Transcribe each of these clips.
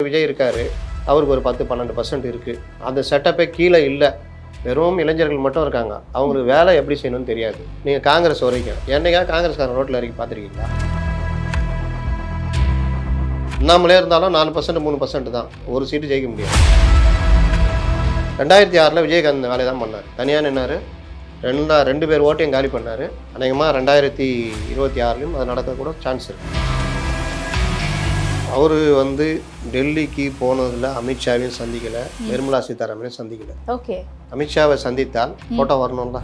விஜய் இருக்கார், அவருக்கு ஒரு 10-12% இருக்குது. அந்த செட்டப்பே கீழே இல்லை, வெறும் இளைஞர்கள் மட்டும் இருக்காங்க. அவங்களுக்கு வேலை எப்படி செய்யணும்னு தெரியாது. நீங்கள் காங்கிரஸ் வரைக்கும் என்னைக்கா காங்கிரஸ்காரன் ரோட்டில் இறக்கி பார்த்துருக்கீங்களா? அண்ணாமலே இருந்தாலும் 4% 3% தான், ஒரு சீட்டு ஜெயிக்க முடியாது. 2006 விஜயகாந்த் இந்த வேலையை தான் பண்ணார். தனியாக நின்னார், 2 பேர் ஓட்டையும் காலி பண்ணார். அநேகமாக 2026 அது நடக்கக்கூட சான்ஸ் இருக்குது. அவர் வந்து டெல்லிக்கு போனதில் அமித்ஷாவையும் சந்திக்கலை, நிர்மலா சீதாராமனையும் சந்திக்கலை. ஓகே, அமித்ஷாவை சந்தித்தால் ஃபோட்டோ வரணும்ல.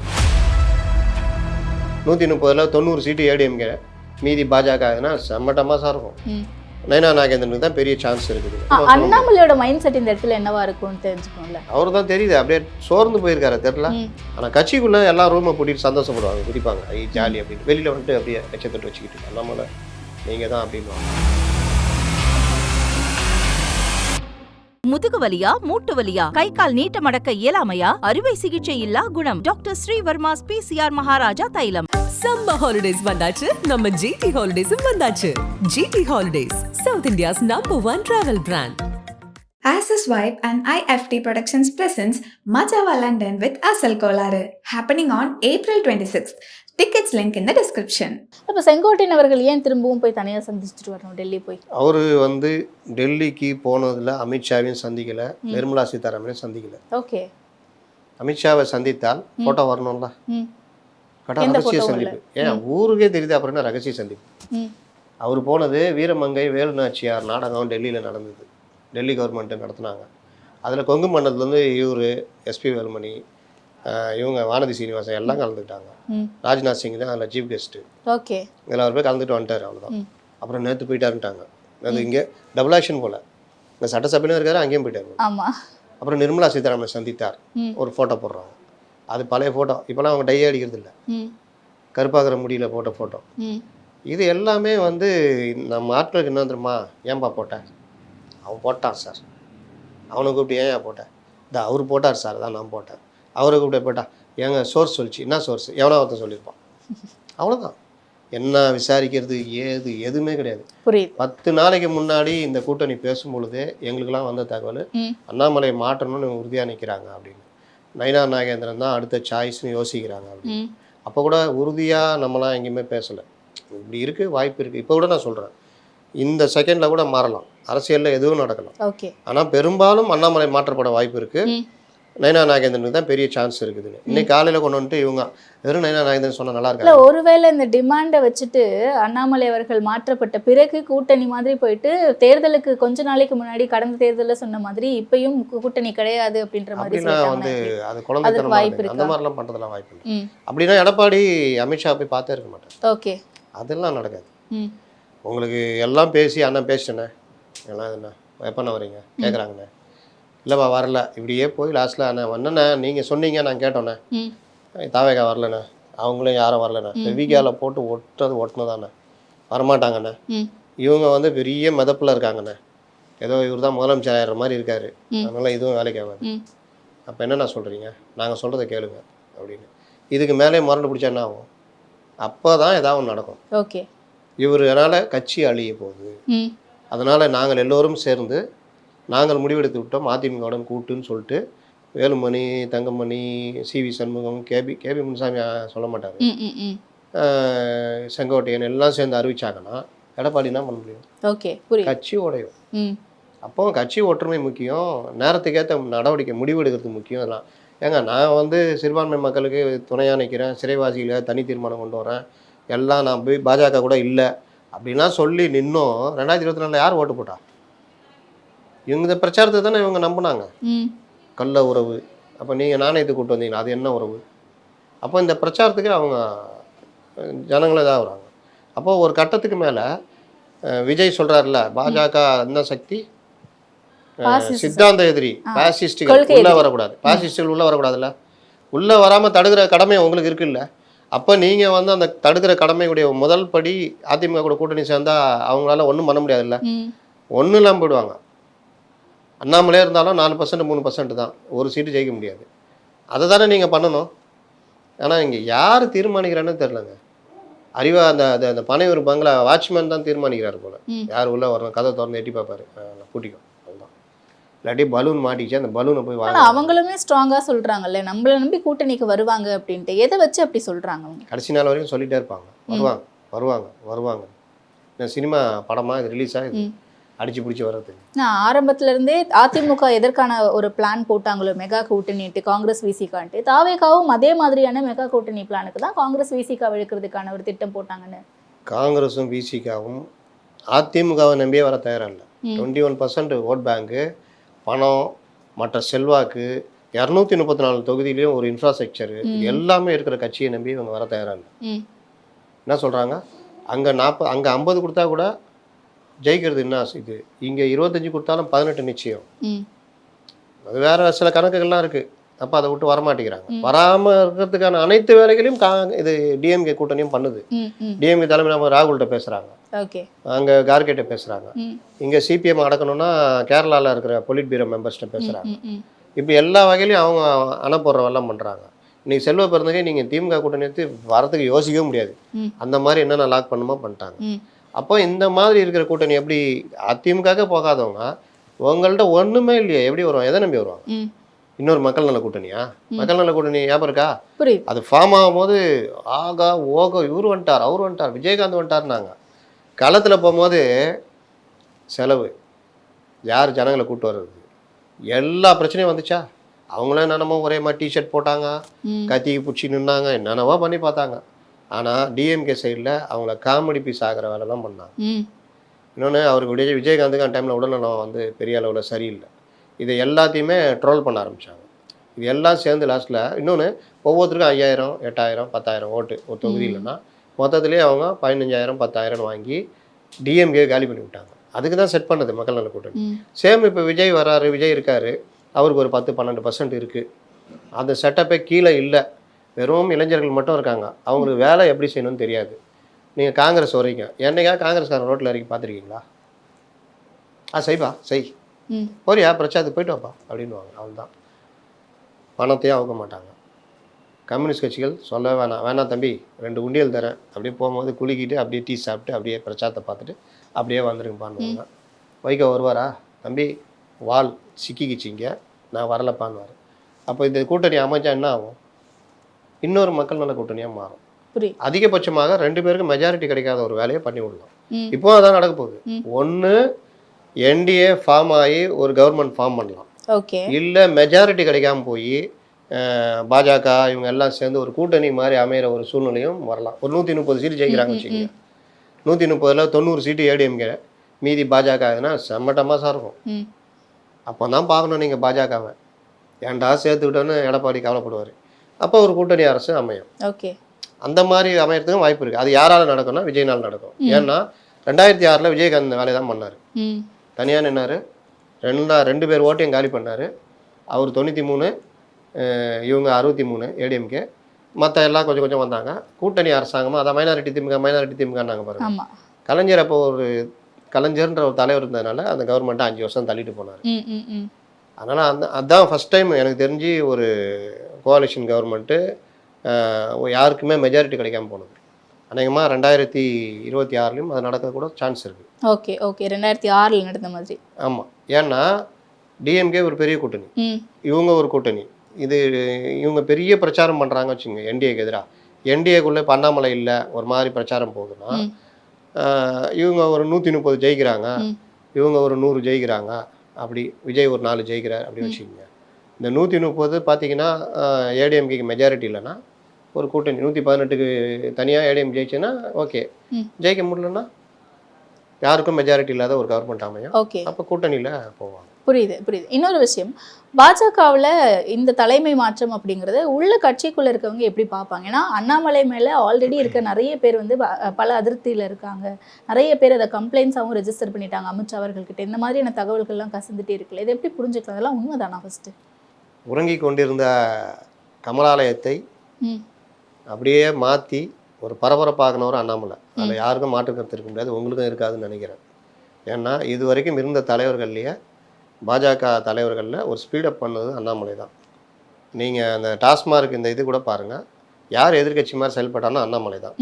130ல் 90 சீட்டு ஏடிஎம்கே, மீதி பாஜகனா செம்ம டமாஸாக இருக்கும். நயனா நாகேந்திரனுக்கு தான் பெரிய சான்ஸ் இருக்குது. அண்ணாமலையோட மைண்ட் செட் இந்த இடத்துல என்னவா இருக்கும்னு தெரிஞ்சுக்கணும்ல. அவரு தான் தெரியுது, அப்படியே சோர்ந்து போயிருக்காரு தெரியல. ஆனால் கட்சிக்குள்ளே எல்லா ரூமை பூட்டிட்டு சந்தோஷப்படுவாங்க, குதிப்பாங்க, ஐ ஜாலி அப்படின்னு. வெளியில் வந்துட்டு அப்படியே எச்சத்தட்டு வச்சுக்கிட்டு அண்ணாமலை நீங்கள் தான் அப்படின்னு. முதுகு வலியா, மூட்டு வலியா, கை கால் நீட்ட மடக்க இயலாமையா? அறுவை சிகிச்சை இல்லா குணம். டாக்டர் ஸ்ரீவர்மாஸ் பிசிஆர் மகாராஜா தைலம். சம்மர் ஹாலிடேஸ் வந்தாச்சு, நம்ம ஜிடி ஹாலிடேஸும் வந்தாச்சு. GT Holidays, South India's #1 travel brand. Access Vibe and IFT Productions presents Majawa London with Asal Kolaru, happening on April 26th. Tickets link in the description. அப்போ செங்கோட்டையன் அவர்கள் ஏன் திரும்பவும் போய் தனியாக சந்திச்சுட்டு வரணும் டெல்லி போய்? அவர் வந்து டெல்லிக்கு போனதில் அமித்ஷாவையும் சந்திக்கலை, நிர்மலா சீதாராமனையும் சந்திக்கலை. ஓகே, அமித்ஷாவை சந்தித்தால் ஃபோட்டோ வரணும்ல. ரகசிய சந்திப்பு. ஏன் ஊருக்கே தெரியுது, அப்புறம் என்ன ரகசிய சந்திப்பு? அவர் போனது வீரமங்கை வேலுநாச்சியார் நாடகம் டெல்லியில் நடந்தது. டெல்லி கவர்மெண்ட்டு நடத்துனாங்க. அதில் கொங்கு மண்டலத்துலேருந்து இவர் எஸ்பி வேலுமணி, இவங்க வானதி சீனிவாசன் எல்லாம் கலந்துக்கிட்டாங்க. ராஜ்நாத் சிங் தான் அதில் சீஃப் கெஸ்ட்டு. ஓகே, இதில் அவர் போய் கலந்துட்டு வந்துட்டார், அவ்வளோதான். அப்புறம் நேற்று போயிட்டாருன்ட்டாங்க. அது இங்கே டபுள் ஆக்ஷன் போல், இங்கே சட்டசபையிலும் இருக்காரு, அங்கேயும் போயிட்டார். ஆமாம். அப்புறம் நிர்மலா சீதாராமனை சந்தித்தார், ஒரு ஃபோட்டோ போடுறாங்க. அது பழைய ஃபோட்டோ, இப்போலாம் அவங்க டையே அடிக்கிறது இல்லை, கருப்பாகிற முடியல போட்ட ஃபோட்டோ. இது எல்லாமே வந்து நம்ம ஆட்களுக்கு என்ன தெரியுமா, ஏன்பா போட்டேன், அவன் போட்டான் சார், அவனை கூப்பிட்டு ஏன் போட்டேன், இந்த அவர் போட்டார் சார், தான் நான் போட்டேன். அவரை கூப்பிட்டு போட்டா ஏங்க சோர்ஸ் சொல்லிச்சு, என்ன சோர்ஸ், எவனா ஒருத்தன் சொல்லியிருப்பான், அவ்வளோதான். என்ன விசாரிக்கிறது ஏது எதுவுமே கிடையாது. 10 நாளைக்கு முன்னாடி இந்த கூட்டணி பேசும் பொழுது எங்களுக்கெல்லாம் வந்த தகவல், அண்ணாமலை மாற்றணும்னு உறுதியாக நிற்கிறாங்க அப்படின்னு. நயனா நாகேந்திரன் தான் அடுத்த சாய்ஸ்னு யோசிக்கிறாங்க அப்படின்னு. அப்போ கூட உறுதியாக நம்மளாம் எங்கேயுமே பேசலை. இப்படி இருக்குது, வாய்ப்பு இருக்குது. இப்போ கூட நான் சொல்கிறேன், இந்த செகண்டில் கூட மாறலாம், அரசியலில் எதுவும் நடக்கலாம். ஓகே, ஆனால் பெரும்பாலும் அண்ணாமலை மாற்றப்பட வாய்ப்பு இருக்குது. நயனா நாகேந்திரனுக்கு தான் பெரிய சான்ஸ் இருக்குதுன்னு இன்னைக்கு காலையில் கொண்டு வந்துட்டு இவங்க வெறும் நயனா நாகேந்திரன் சொன்னால் நல்லா இல்லை, ஒருவேளை இந்த டிமாண்டை வச்சுட்டு அண்ணாமலை அவர்கள் மாற்றப்பட்ட பிறகு கூட்டணி மாதிரி போயிட்டு தேர்தலுக்கு கொஞ்ச நாளைக்கு முன்னாடி கடந்த தேர்தலில் சொன்ன மாதிரி இப்பயும் கூட்டணி கிடையாது அப்படின்ற மாதிரி வந்து அது குழந்தைத்தனம் வாய்ப்பு இருக்கு. அந்த மாதிரிலாம் பண்ணுறதுலாம் வாய்ப்பு இல்லை. அப்படின்னா எடப்பாடி அமித்ஷா போய் பார்த்தே இருக்க மாட்டேன். ஓகே, அதெல்லாம் நடக்காது. உங்களுக்கு எல்லாம் பேசி அண்ணன் பேசிட்டேண்ணே, எல்லாம் என்ன எப்பண்ணா வரீங்க கேட்குறாங்கண்ணே, இல்லைப்பா வரல, இப்படியே போய் லாஸ்ட்டில் அண்ணா வந்தண்ணே நீங்கள் சொன்னீங்க நான் கேட்டோண்ணே, தாவேக்கா வரலண்ணே, அவங்களும் யாரும் வரலண்ணே, வெவிகாவில் போட்டு ஒட்டினதாண்ணே, வரமாட்டாங்கண்ணே. இவங்க வந்து பெரிய மிதப்பில் இருக்காங்கண்ணே, ஏதோ இவர் தான் முதலமைச்சர் ஆகிற மாதிரி இருக்காரு, அதனால இதுவும் வேலைக்கு ஆகாது. அப்போ என்னண்ணா சொல்கிறீங்க, நாங்கள் சொல்கிறத கேளுங்க அப்படின்னு. இதுக்கு மேலே மறந்து பிடிச்சா என்ன ஆகும்? அப்போ தான் ஏதாவது ஒன்று நடக்கும். ஓகே, இவரால் கட்சி அழிய போகுது, அதனால் நாங்கள் எல்லோரும் சேர்ந்து நாங்கள் முடிவெடுத்து விட்டோம், அதிமுகவுடன் கூட்டுன்னு சொல்லிட்டு வேலுமணி, தங்கமணி, சிவி சண்முகம், கேபி முனுசாமி சொல்ல மாட்டார், செங்கோட்டையன் எல்லாம் சேர்ந்து அறிவிச்சாங்கன்னா எடப்பாடி என்ன பண்ண முடியும்? ஓகே, கட்சி உடையும். அப்போ கட்சி ஒற்றுமை முக்கியம், நேரத்துக்கேற்ற நடவடிக்கை முடிவு எடுக்கிறது முக்கியம். அதெல்லாம் ஏங்க நான் வந்து சிறுபான்மை மக்களுக்கு துணையாக நிற்கிறேன், சிறைவாசிகளை தனி தீர்மானம் கொண்டு வரேன், எல்லாம் நான் போய் பாஜக கூட இல்லை அப்படின்லாம் சொல்லி நின்னோம். 2024 யார் ஓட்டு போட்டா? இவங்க இந்த பிரச்சாரத்தை தானே இவங்க நம்பினாங்க, கள்ள உறவு. அப்போ நீங்கள் நாணயத்துக்கு கூட்டு வந்தீங்களா, அது என்ன உறவு? அப்போ இந்த பிரச்சாரத்துக்கு அவங்க ஜனங்களே தான் வராங்க. அப்போது ஒரு கட்டத்துக்கு மேலே விஜய் சொல்கிறாருல, பாஜக என்ன சக்தி, சித்தாந்த எதிரி, பாசிஸ்டுகள் உள்ளே வரக்கூடாது, பாசிஸ்டுகள் உள்ளே வரக்கூடாதுல்ல, உள்ளே வராமல் தடுக்கிற கடமை உங்களுக்கு இருக்குல்ல. அப்போ நீங்கள் வந்து அந்த தடுக்கிற கடமையுடைய முதல் படி அதிமுக கூட கூட்டணி சேர்ந்தால் அவங்களால ஒன்றும் பண்ண முடியாதுல்ல, ஒன்றும் இல்லாமல் போயிடுவாங்க. அண்ணாமலே இருந்தாலும் 4% 3% தான், ஒரு சீட்டு ஜெயிக்க முடியாது. அதை தானே நீங்கள் பண்ணணும். ஆனால் இங்கே யார் தீர்மானிக்கிறான்னு தெரிலங்க. அறிவா அந்த பனையூர் பங்களா வாட்ச்மேன் தான் தீர்மானிக்கிறார் போல, யார் உள்ளே வரணும், கதை திறந்து எட்டி பார்ப்பாரு, பூட்டிக்கும், அதுதான். இல்லாட்டி பலூன் மாட்டிச்சு, அந்த பலூனை போய் ஆனா வாங்க. அவங்களுமே ஸ்ட்ராங்கா சொல்றாங்கல்ல, நம்மள நம்பி கூட்டணிக்கு வருவாங்க அப்படின்ட்டு. எதை வச்சு அப்படி சொல்றாங்க அவங்க? கடைசி நாள் வரைக்கும் சொல்லிகிட்டே இருப்பாங்க, வருவாங்க வருவாங்க வருவாங்க. இந்த சினிமா படமாக இது ரிலீஸ் ஆகுது, அடிச்சு பிடிச்சி வர்றதுக்கு. நான் ஆரம்பத்துல இருந்தே அதிமுக எதற்கான ஒரு பிளான் போட்டாங்களோ மெகா கூட்டணிட்டு, காங்கிரஸ் விசிகான்ட்டு, தாவேகாவும் அதே மாதிரியான மெகா கூட்டணி பிளானுக்கு தான் காங்கிரஸ் விசிகா இழுக்கிறதுக்கான ஒரு திட்டம் போட்டாங்கன்னு. காங்கிரஸும் விசிகாவும் அதிமுகவை நம்பியே வர தயாராக இல்லை. 21% ஓட் பேங்க்கு, பணம், மற்ற செல்வாக்கு, 234 தொகுதியிலையும் ஒரு இன்ஃப்ராஸ்ட்ரக்சரு, எல்லாமே இருக்கிற கட்சியை நம்பி இவங்க வர தயாராக இல்லை. என்ன சொல்கிறாங்க, அங்கே 50 கொடுத்தா கூட ஜெயிக்கிறது என்ன இது, இங்கே 25 கொடுத்தாலும் 18 நிச்சயம். அது வேற சில கணக்குகள்லாம் இருக்குது. அப்போ அதை விட்டு வரமாட்டேங்கிறாங்க. வராமல் இருக்கிறதுக்கான அனைத்து வேலைகளையும் இது டிஎம்கே கூட்டணியும் பண்ணுது. டிஎம்கே தலைமை நம்ம ராகுல்கிட்ட பேசுகிறாங்க, அங்கே கார்கேட்ட பேசுகிறாங்க, இங்கே சிபிஎம் அடக்கணும்னா கேரளாவில் இருக்கிற பொலிட் பியூரோ மெம்பர்ஸ்கிட்ட பேசுகிறாங்க. இப்படி எல்லா வகையிலையும் அவங்க அணப்போடுறவெல்லாம் பண்ணுறாங்க. இன்னைக்கு செல்வ பிறந்தகை நீங்கள் திமுக கூட்டணி எடுத்து வரத்துக்கு யோசிக்கவே முடியாது. அந்த மாதிரி என்னென்ன லாக் பண்ணுமோ பண்ணிட்டாங்க. அப்போ இந்த மாதிரி இருக்கிற கூட்டணி எப்படி அதிமுக போகாதவங்க உங்கள்கிட்ட ஒன்றுமே இல்லையா எப்படி வருவாங்க, எதை நம்பி வருவாங்க? இன்னொரு மக்கள் நல கூட்டணியா? மக்கள் நல கூட்டணி ஞாபகம் இருக்கா? அது ஃபார்ம் ஆகும்போது ஆகா ஓகோ இவர் வந்துட்டார், அவர் வந்துட்டார், விஜயகாந்த் வந்துட்டார்னாங்க. களத்தில் போகும்போது செலவு, யார் ஜனங்களை கூப்பிட்டு வர்றது, எல்லா பிரச்சனையும் வந்துச்சா? அவங்களும் என்னென்னமோ ஒரே மாதிரி டிஷர்ட் போட்டாங்க, கத்திக்கு பிடிச்சி நின்னாங்க, என்னென்னவோ பண்ணி பார்த்தாங்க. ஆனால் டிஎம்கே சைடில் அவங்கள காமெடி பீஸ் ஆகிற வேலை தான் பண்ணாங்க. இன்னொன்று, அவருக்கு விஜயகாந்துக்கு அந்த டைமில் உடல்நலம் வந்து பெரிய அளவில் சரியில்லை. இதை எல்லாத்தையுமே ட்ரோல் பண்ண ஆரம்பித்தாங்க. இது எல்லாம் சேர்ந்து லாஸ்ட்டில் இன்னொன்று ஒவ்வொருத்தருக்கும் 5000, 8000, 10000 ஓட்டு ஒரு தொகுதி இல்லைன்னா மொத்தத்துலேயே அவங்க 15000, 10000 வாங்கி டிஎம்கே காலி பண்ணி விட்டாங்க. அதுக்கு தான் செட் பண்ணது மக்கள் நல கூட்டணி. சேம் இப்போ விஜய் வராரு, விஜய் இருக்கார், அவருக்கு ஒரு 10-12% இருக்குது. அந்த செட்டப்பே கீழே இல்லை, வெறும் இளைஞர்கள் மட்டும் இருக்காங்க. அவங்களுக்கு வேலை எப்படி செய்யணும்னு தெரியாது. நீங்கள் காங்கிரஸ் வரைக்கும் என்னைக்கா காங்கிரஸ்காரன் ரோட்டில் இறக்கி பார்த்துருக்கீங்களா? செய்ப்பா செய், போறியா பிரச்சாரத்துக்கு போயிட்டு வாப்பா அப்படின்வாங்க. அவள்தான், பணத்தையும் அவுக்க மாட்டாங்க. கம்யூனிஸ்ட் கட்சிகள் சொல்ல வேணாம் தம்பி 2 உண்டியல் தரேன், அப்படியே போகும்போது குளிக்கிட்டு அப்படியே டீ சாப்பிட்டு அப்படியே பிரச்சாரத்தை பார்த்துட்டு அப்படியே வந்துருங்கப்பான்னுவாங்க. வைகோ வருவாரா, தம்பி வால் சிக்கிக்கிச்சிங்க நான் வரலப்பான்வார். அப்போ இந்த கூட்டணி அமைச்சா என்ன ஆகும்? இன்னொரு மக்கள் நல கூட்டணியாக மாறும். அதிகபட்சமாக 2 பேருக்கு மெஜாரிட்டி கிடைக்காத ஒரு வேலையை பண்ணி விடலாம். இப்போ அதான் நடக்க போகுது. ஒன்று என்டிஏ ஃபார்ம் ஆகி ஒரு கவர்மெண்ட் ஃபார்ம் பண்ணலாம், இல்லை மெஜாரிட்டி கிடைக்காம போய் பாஜக இவங்க எல்லாம் சேர்ந்து ஒரு கூட்டணி மாதிரி அமைகிற ஒரு சூழ்நிலையும் வரலாம். ஒரு 130 சீட்டு ஜெயிக்கிறாங்க வச்சுக்கோங்க, 130ல் 90 சீட்டு ஏடிஎம்கே, மீதி பாஜக ஆகுதுன்னா செம்ம டமாசாக இருக்கும். அப்போ தான் பார்க்கணும் நீங்கள் பாஜகவை ஏன்டா சேர்த்துக்கிட்டோன்னு எடப்பாடி கவலைப்படுவார். அப்போ ஒரு கூட்டணி அரசு அமையும். அந்த மாதிரி அமையறதுக்கும் வாய்ப்பு இருக்குது. அது யாரால் நடக்கும்னா விஜய்னால் நடக்கும். ஏன்னா 2006 விஜயகாந்த் இந்த வேலையை தான் பண்ணார். தனியாக நின்னார், 2 பேர் ஓட்டையும் காலி பண்ணார். அவர் 93, இவங்க 63 ஏடிஎம்கே, மற்ற எல்லாம் கொஞ்சம் கொஞ்சம் வந்தாங்க. கூட்டணி அரசாங்கமாக அதான் மைனாரிட்டி திமுகன்னாங்க பாருங்க. கலைஞர் அப்போ ஒரு கலைஞர்ன்ற ஒரு தலைவர் இருந்ததுனால அந்த கவர்மெண்ட்டை 5 வருஷம் தள்ளிட்டு போனார். அதனால் அதுதான் ஃபஸ்ட் டைம் எனக்கு தெரிஞ்சு ஒரு கோஆலிஷன் கவர்மெண்ட்டு யாருக்குமே மெஜாரிட்டி கிடைக்காம போனது. அநேகமாக 2026 அது நடக்க கூட சான்ஸ் இருக்குது. 2006 நடந்த மாதிரி. ஆமாம், ஏன்னா டிஎம்கே ஒரு பெரிய கூட்டணி, இவங்க ஒரு கூட்டணி. இவங்க பெரிய பிரச்சாரம் பண்ணுறாங்க வச்சுங்க என்டிஏக்கு எதிராக. என்டிஏக்குள்ளே இப்போ அண்ணாமலை இல்லை ஒரு மாதிரி பிரச்சாரம் போகுதுன்னா இவங்க ஒரு 130 ஜெயிக்கிறாங்க, இவங்க ஒரு 100 ஜெயிக்கிறாங்க, அப்படி விஜய் ஒரு 4 ஜெயிக்கிறார் அப்படி வச்சுக்கோங்க. இந்த 130 பார்த்தீங்கன்னா ஏடிஎம்கேக்கு மெஜாரிட்டி இல்லைன்னா ஒரு கூட்டணி 118க்கு தனியாக ஏடிஎம் ஜெயிச்சுன்னா ஓகே, ஜெயிக்க முடியலன்னா யாருக்கும் மெஜாரிட்டி இல்லாத ஒரு கவர்மெண்ட் அமையும். அப்போ கூட்டணியில் போவாங்க. புரியுது. இன்னொரு விஷயம், பாஜகவில் இந்த தலைமை மாற்றம் அப்படிங்கிறத உள்ள கட்சிக்குள்ளே இருக்கவங்க எப்படி பார்ப்பாங்க? ஏன்னா அண்ணாமலை மேலே ஆல்ரெடி இருக்க நிறைய பேர் வந்து பல அதிருப்தியில் இருக்காங்க, நிறைய பேர் அதை கம்ப்ளைண்ட்ஸாகவும் ரெஜிஸ்டர் பண்ணிட்டாங்க அமித்ஷா அவர்கள்கிட்ட. இந்த மாதிரியான தகவல்கள்லாம் கசிந்துட்டே இருக்குல்ல, இதை எப்படி புரிஞ்சுக்கலாம்? அதெல்லாம் உண்மைதானா? ஃபஸ்ட்டு உறங்கி கொண்டிருந்த கமலாலயத்தை அப்படியே மாற்றி ஒரு பரபரப்பாகினவர் அண்ணாமலை. அதில் யாருக்கும் மாற்றுக்கருத்து இருக்க முடியாது, உங்களுக்கும் இருக்காதுன்னு நினைக்கிறேன். ஏன்னா இது வரைக்கும் இருந்த தலைவர்கள்லேயே பாஜக தலைவர்களில் ஒரு ஸ்பீடப் பண்ணது அண்ணாமலை தான். நீங்கள் அந்த டாஸ்மார்க் இந்த இது கூட பாருங்கள், யார் எதிர்கட்சி மாதிரி செயல்பட்டாலும் அண்ணாமலை தான்.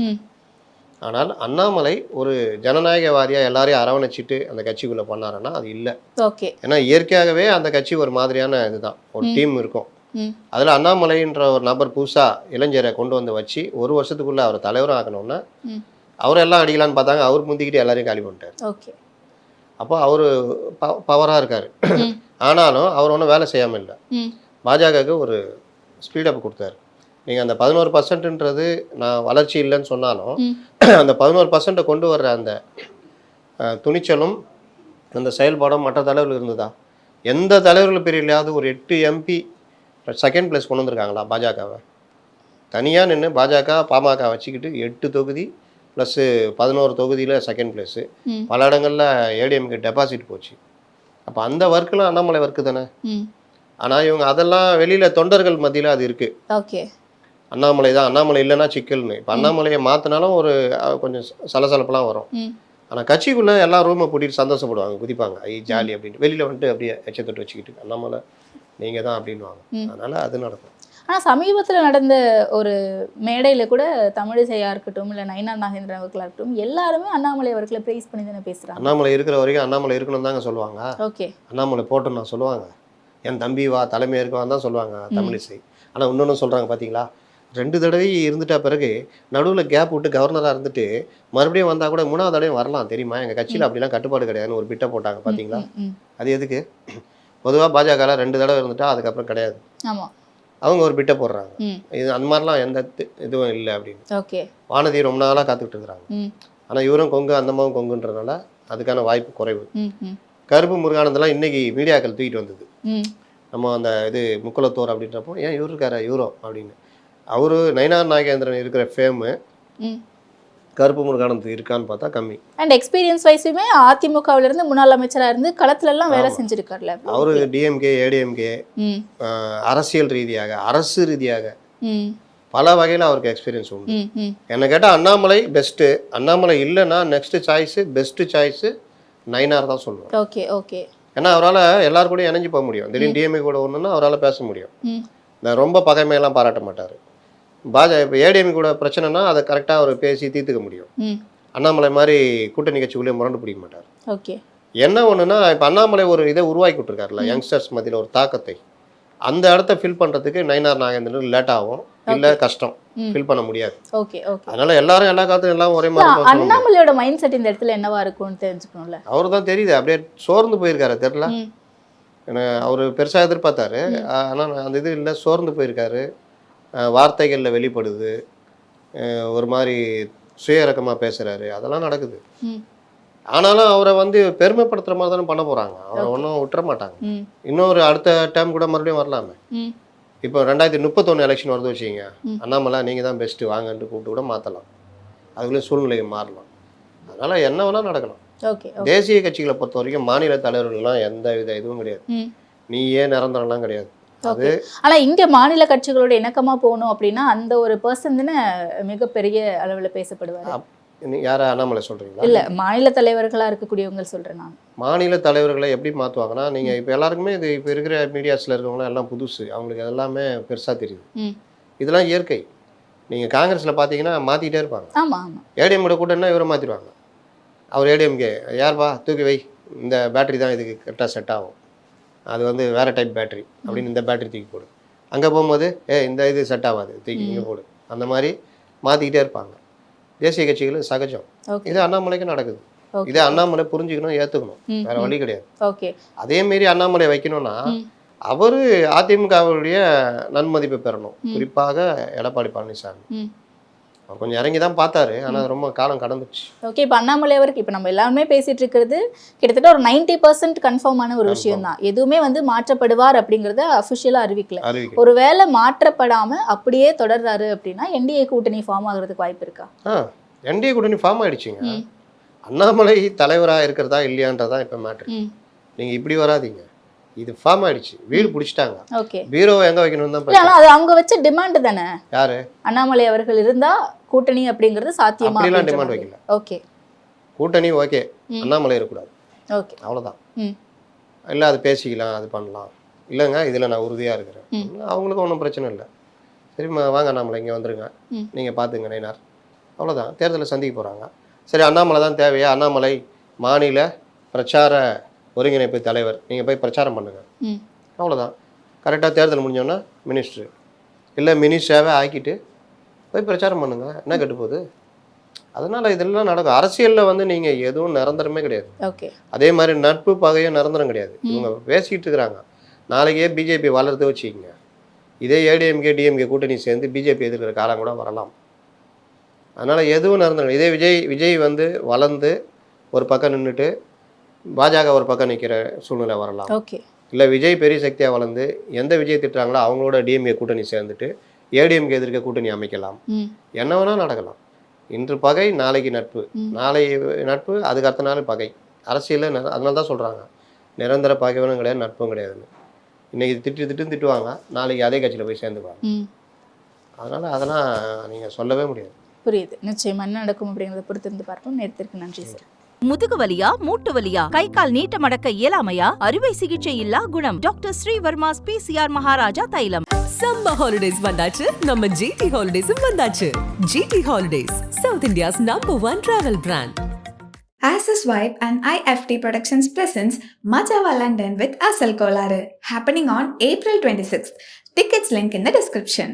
ஆனால் அண்ணாமலை ஒரு ஜனநாயகவாதியாக எல்லாரையும் அரவணைச்சிட்டு அந்த கட்சிக்குள்ளே பண்ணாருன்னா அது இல்லை. ஓகே. ஏன்னா இயற்கையாகவே அந்த கட்சி ஒரு மாதிரியான இதுதான், ஒரு டீம் இருக்கும். அதில் அண்ணாமலைன்ற ஒரு நபர் புதுசாக இளைஞரை கொண்டு வந்து வச்சு 1 வருஷத்துக்குள்ளே அவர் தலைவரும் ஆக்கணும்னா அவரெல்லாம் அடிக்கலான்னு பார்த்தாங்க. அவர் முந்திக்கிட்டு எல்லாரையும் காலி பண்ணிட்டார். ஓகே. அப்போ அவர் பவராக இருக்கார். ஆனாலும் அவர் ஒன்றும் வேலை செய்யாமல் இல்லை. பாஜகவுக்கு ஒரு ஸ்பீடப் கொடுத்தாரு. நீங்கள் அந்த 11%ன்றது நான் வளர்ச்சி இல்லைன்னு சொன்னாலும் அந்த 11% கொண்டு வர்ற அந்த துணிச்சலும் அந்த செயல்பாடும் மற்ற தலைவர்கள் இருந்ததா? எந்த தலைவர்கள் பிரிவிலையாவது ஒரு 8 MP செகண்ட் பிளேஸ் கொண்டு வந்திருக்காங்களா பாஜகவை? தனியாக நின்று பாஜக பாமக வச்சுக்கிட்டு 8 தொகுதி ப்ளஸ் 11 தொகுதியில் செகண்ட் பிளேஸு. பல இடங்களில் ஏடிஎம்க்கு டெபாசிட் போச்சு. அப்போ அந்த ஒர்க்கெலாம் அண்ணாமலை ஒர்க்கு தானே. ஆனால் இவங்க அதெல்லாம் வெளியில் தொண்டர்கள் மத்தியில் அது இருக்குது. ஓகே. அண்ணாமலை தான், அண்ணாமலை இல்லைன்னா சிக்கல்னு. இப்போ அண்ணாமலையை மாற்றினாலும் ஒரு கொஞ்சம் சலசலப்பெல்லாம் வரும். ஆனால் கட்சிக்குள்ளே எல்லாம் ரூமை பூட்டிட்டு சந்தோஷப்படுவாங்க, குதிப்பாங்க, ஐ ஜாலி அப்படின்ட்டு. வெளியில் வந்துட்டு அப்படியே எச்சத்தொட்டு வச்சுக்கிட்டு அண்ணாமலை நீங்கள் தான் அப்படின்வாங்க. அதனால் அது நடக்கும். ஆனால் சமீபத்தில் நடந்த ஒரு மேடையில் கூட தமிழிசையா இருக்கட்டும், இல்லை நயினா நாகேந்திரன் அவர்களாக இருக்கட்டும், எல்லாருமே அண்ணாமலை அவர்களை ப்ரைஸ் பண்ணி தானே பேசுகிறாங்க. அண்ணாமலை இருக்கிற வரைக்கும் அண்ணாமலை இருக்கணும் தாங்க சொல்லுவாங்க. ஓகே. அண்ணாமலை போட்டோன்னு நான் சொல்லுவாங்க, என் தம்பி வா தலைமை இருக்குவான்னு தான் சொல்லுவாங்க தமிழிசை. ஆனால் இன்னொன்று சொல்கிறாங்க பார்த்தீங்களா, 2 தடவை இருந்துட்டா பிறகு நடுவில் கேப் விட்டு கவர்னராக இருந்துட்டு மறுபடியும் வந்தால் கூட 3வது தடவையும் வரலாம் தெரியுமா, எங்கள் கட்சியில் அப்படிலாம் கட்டுப்பாடு கிடையாதுன்னு ஒரு பிட்டை போட்டாங்க பார்த்தீங்களா. அது எதுக்கு? பொதுவாக பாஜகவில் 2 தடவை இருந்துட்டா அதுக்கப்புறம் கிடையாது. ஆமாம். அவங்க ஒரு பிட்டை போடுறாங்க. இது அந்த மாதிரிலாம் எந்த இதுவும் இல்லை அப்படின்னு. ஓகே. வானதி ரொம்ப நாளாக காத்துக்கிட்டு இருக்கிறாங்க. ஆனால் இவரும் கொங்கு அந்தமாவும் கொங்குன்றதுனால அதுக்கான வாய்ப்பு குறைவு. கருப்பு முருகானந்தெல்லாம் இன்னைக்கு மீடியாக்கள் தூக்கிட்டு வந்தது. நம்ம அந்த இது முக்குலத்தோர் அப்படின்றப்போ ஏன் இவர் இருக்காரா யூரோ அப்படின்னு. அவரு நயினா நாகேந்திரன் இருக்கிற ஃபேமு கருப்பு முருகானந்த் இருக்கான்னு பார்த்தா கம்மி. அண்ட் எக்ஸ்பீரியன்ஸ் வைஸுமே அதிமுகவில் இருந்து முன்னாள் அமைச்சராக இருந்து களத்துலலாம் வேலை செஞ்சுருக்காருல்ல அவரு. டிஎம்கே ஏடிஎம்கே அரசியல் ரீதியாக அரசு ரீதியாக பல வகையில் அவருக்கு எக்ஸ்பீரியன்ஸ் உண்டு. என்ன கேட்டால் அண்ணாமலை பெஸ்ட்டு. அண்ணாமலை இல்லைன்னா next choice best choice Nainar தான் சொல்லுவேன். ஓகே. ஓகே. ஏன்னா அவரால் எல்லாரும் கூட இணைஞ்சு போக முடியும். திடீர்னு டிஎம்கே கூட ஒன்றுன்னா அவரால் பேச முடியும். நான் ரொம்ப பகைமையெல்லாம் பாராட்ட மாட்டார். இப்போ ஏடிஎம் கூட பிரச்சனைனா அதை கரெக்டாக அவர் பேசி தீர்த்துக்க முடியும். அண்ணாமலை மாதிரி கூட்டணி கட்சிக்குள்ளேயே முரண்டு பிடிக்க மாட்டார். ஓகே. என்ன ஒன்றுனா இப்போ அண்ணாமலை ஒரு இதை உருவாக்கி விட்டுருக்காருல யங்ஸ்டர்ஸ் மத்தியில் ஒரு தாக்கத்தை, அந்த இடத்த ஃபில் பண்ணுறதுக்கு நயினார் நாகேந்திரன் லேட் ஆகும், இல்லை கஷ்டம், ஃபில் பண்ண முடியாது. ஓகே. ஓகே. அதனால எல்லாரும் எல்லா காலத்துக்கும் எல்லாம் ஒரே மாதிரி. அண்ணாமலையோட மைண்ட் செட் இந்த இடத்துல என்னவா இருக்கும்னு தெரிஞ்சுக்கணும்ல. அவரு தான் தெரியுது, அப்படியே சோர்ந்து போயிருக்காரு தெரியல. அவர் பெருசாக எதிர்பார்த்தாரு, ஆனால் அந்த இது இல்லை, சோர்ந்து போயிருக்காரு. வார்த்தைகளில் வெளிப்படுது, ஒரு மாதிரி சுய இறக்கமாக பேசுகிறாரு, அதெல்லாம் நடக்குது. ஆனாலும் அவரை வந்து பெருமைப்படுத்துகிற மாதிரி தானே பண்ண போகிறாங்க. அவரை ஒன்றும் விட்டுற மாட்டாங்க. இன்னொரு அடுத்த டைம் கூட மறுபடியும் வரலாமே. இப்போ 2031 எலெக்ஷன் வருது வச்சுக்கிங்க, அண்ணாமலை நீங்கள் தான் பெஸ்ட்டு வாங்கன்ட்டு கூப்பிட்டு கூட மாற்றலாம். அதுக்குள்ளே சூழ்நிலையை மாறலாம். அதனால் என்ன வேணால் நடக்கலாம். தேசிய கட்சிகளை பொறுத்த வரைக்கும் மாநில தலைவர்கள்லாம் எந்த வித இதுவும் கிடையாது. நீயே நிரந்தரம்லாம் கிடையாது. அது ஆனா இங்க மாநில கட்சிகளோட இணக்கமா போகணும் அப்படின்னா அந்த ஒரு பர்சன் தானே மிகப்பெரிய அளவுல பேசப்படுவார். யாரை அண்ணாமலை சொல்றீங்களா? இல்ல, மாநில தலைவர்களா இருக்கக்கூடியவங்க சொல்றேன் நான். மாநில தலைவர்களை எப்படி மாற்றுவாங்கன்னா, நீங்கள் இப்போ எல்லாருக்குமே இது இப்போ இருக்கிற மீடியாஸில் இருக்கவங்களாம் எல்லாம் புதுசு, அவங்களுக்கு எல்லாமே பெருசாக தெரியுது. இதெல்லாம் இயற்கை. நீங்கள் காங்கிரஸில் பார்த்தீங்கன்னா மாற்றிக்கிட்டே இருப்பாங்க. ஆமாம் ஆமாம். ஏடிஎம் கூட கூட்டம்னா இவரை மாற்றிடுவாங்க. அவர் ஏடிஎம்கே யார்ப்பா தூக்கி வை, இந்த பேட்டரி தான் இதுக்கு கரெக்டாக செட் ஆகும், அது வந்து வேறு டைப் பேட்டரி அப்படின்னு இந்த பேட்டரி தூக்கி போடு. அங்கே போகும்போது இந்த இது செட் ஆகாது, தூக்கி இங்கே போடு. அந்த மாதிரி மாற்றிக்கிட்டே இருப்பாங்க. தேசிய கட்சிகள் சகஜம். இது அண்ணாமலைக்கு நடக்குது. இதே அண்ணாமலை புரிஞ்சுக்கணும், ஏற்றுக்கணும், வேற வழி கிடையாது. ஓகே. அதே மாரி அண்ணாமலை வைக்கணும்னா அவர் அதிமுகவுடைய நன்மதிப்பை பெறணும். குறிப்பாக எடப்பாடி பழனிசாமி அவர் கொஞ்சம் இறங்கி தான் பார்த்தாரு, ஆனால் ரொம்ப காலம் கடந்துச்சு. ஓகே. இப்போ அண்ணாமலை அவருக்கு இப்போ நம்ம எல்லாருமே பேசிட்டு இருக்கிறது கிட்டத்தட்ட ஒரு 90% கன்ஃபார்மான ஒரு விஷயம் தான். எதுவுமே வந்து மாற்றப்படுவார் அப்படிங்கிறத அஃபிஷியலாக அறிவிக்கல. ஒருவேளை மாற்றப்படாம அப்படியே தொடர்றாரு அப்படின்னா என்டிஏ கூட்டணி ஃபார்ம் ஆகுறதுக்கு வாய்ப்பு இருக்கா? என்டிஏ கூட்டணி ஃபார்ம் ஆயிடுச்சுங்க. அண்ணாமலை தலைவராக இருக்கிறதா இல்லையான்றதான் இப்போ மேட்ரு. நீங்கள் இப்படி வராதிங்க, இது ஃபார்ம் ஆயிடுச்சு, வீடு பிடிச்சிட்டாங்க. ஓகே. பீரோ எங்க வைக்கணும் தான். ஆனா அது அவங்க வச்ச டிமாண்ட் தானே. யாரு? அண்ணாமலை அவர்கள் இருந்தா கூட்டணி அப்படிங்கிறது சாத்தியமா? அப்படிலாம் டிமாண்ட் வைக்கல. ஓகே. கூட்டணி ஓகே, அண்ணாமலை இருக்கக்கூடாது. ஓகே, அவ்வளோதான். இல்லை அது பேசிக்கலாம், அது பண்ணலாம். இல்லைங்க இதில் நான் உறுதியாக இருக்கிறேன், அவங்களுக்கும் ஒன்றும் பிரச்சனை இல்லை. சரிம்மா வாங்க அண்ணாமலை இங்கே வந்துருங்க, நீங்கள் பார்த்துங்க நயினார் அவ்வளோதான். தேர்தலை சந்திக்க போகிறாங்க. சரி, அண்ணாமலை தான் தேவையா? அண்ணாமலை மாநில பிரச்சார ஒருங்கிணைப்பு தலைவர், நீங்கள் போய் பிரச்சாரம் பண்ணுங்கள். ம். அவ்வளோதான். கரெக்டாக தேர்தல் முடிஞ்சோன்னா மினிஸ்ட்ரு இல்லை மினிஸ்டராகவே ஆக்கிட்டு போய் பிரச்சாரம் பண்ணுங்கள். என்ன கெட்டு போகுது? அதனால் இதெல்லாம் நடக்கும். அரசியலில் வந்து நீங்கள் எதுவும் நிரந்தரமே கிடையாது. ஓகே. அதே மாதிரி நட்பு பகையும் நிரந்தரம் கிடையாது. இவங்க பேசிக்கிட்டு இருக்கிறாங்க. நாளைக்கே பிஜேபி வளர்த்து வச்சுக்கிங்க. இதே ஏடிஎம்கே டிஎம்கே கூட்டணி சேர்ந்து பிஜேபி எதிர்க்கிற காலம் கூட வரலாம். அதனால் எதுவும் நிரந்தரம். இதே விஜய் வந்து வளர்ந்து ஒரு பக்கம் நின்றுட்டு பாஜக ஒரு பக்கம் நிற்கிற சூழ்நிலை வரலாம். ஓகே. இல்லை விஜய் பெரிய சக்தியாக வளர்ந்து எந்த விஜய் திட்டுறாங்களோ அவங்களோட டிஎம்கே கூட்டணி சேர்ந்துட்டு ஏடிஎம்கே எதிர்க்க கூட்டணி அமைக்கலாம். என்ன வேணால் நடக்கலாம். இன்று பகை, நாளைக்கு நட்பு, நாளை நட்பு, அதுக்கு அடுத்த நாள் பகை. அரசியலில் அதனால தான் சொல்கிறாங்க நிரந்தர பகைவனும் கிடையாது, நட்பும் கிடையாதுன்னு. இன்றைக்கி திட்டுவாங்க, நாளைக்கு அதே கட்சியில் போய் சேர்ந்துக்குவாங்க. அதெல்லாம் நீங்கள் சொல்லவே முடியாது. புரியுது. நிச்சயமா என்ன நடக்கும் அப்படிங்கிறத பொறுத்திருந்து பார்ப்போம். நேரத்திற்கு நன்றி சார். முதுகு வலியா, மூட்டு வலியா, கை கால் நீட்ட மடக்க இயலாமையா, அறுவை சிகிச்சை இல்லா குணம். டாக்டர் ஸ்ரீவர்மாஸ் பிசிஆர் மகாராஜா தைலம். சம்மர் ஹாலிடேஸ் வந்தாச்சு, நம்ம ஜிடி ஹாலிடேஸும் வந்தாச்சு. GT Holidays, South India's #1 travel brand. Access Vibe and IFT Productions presents Majava London with Asal Kolaru, happening on April 26th. Tickets link in the description.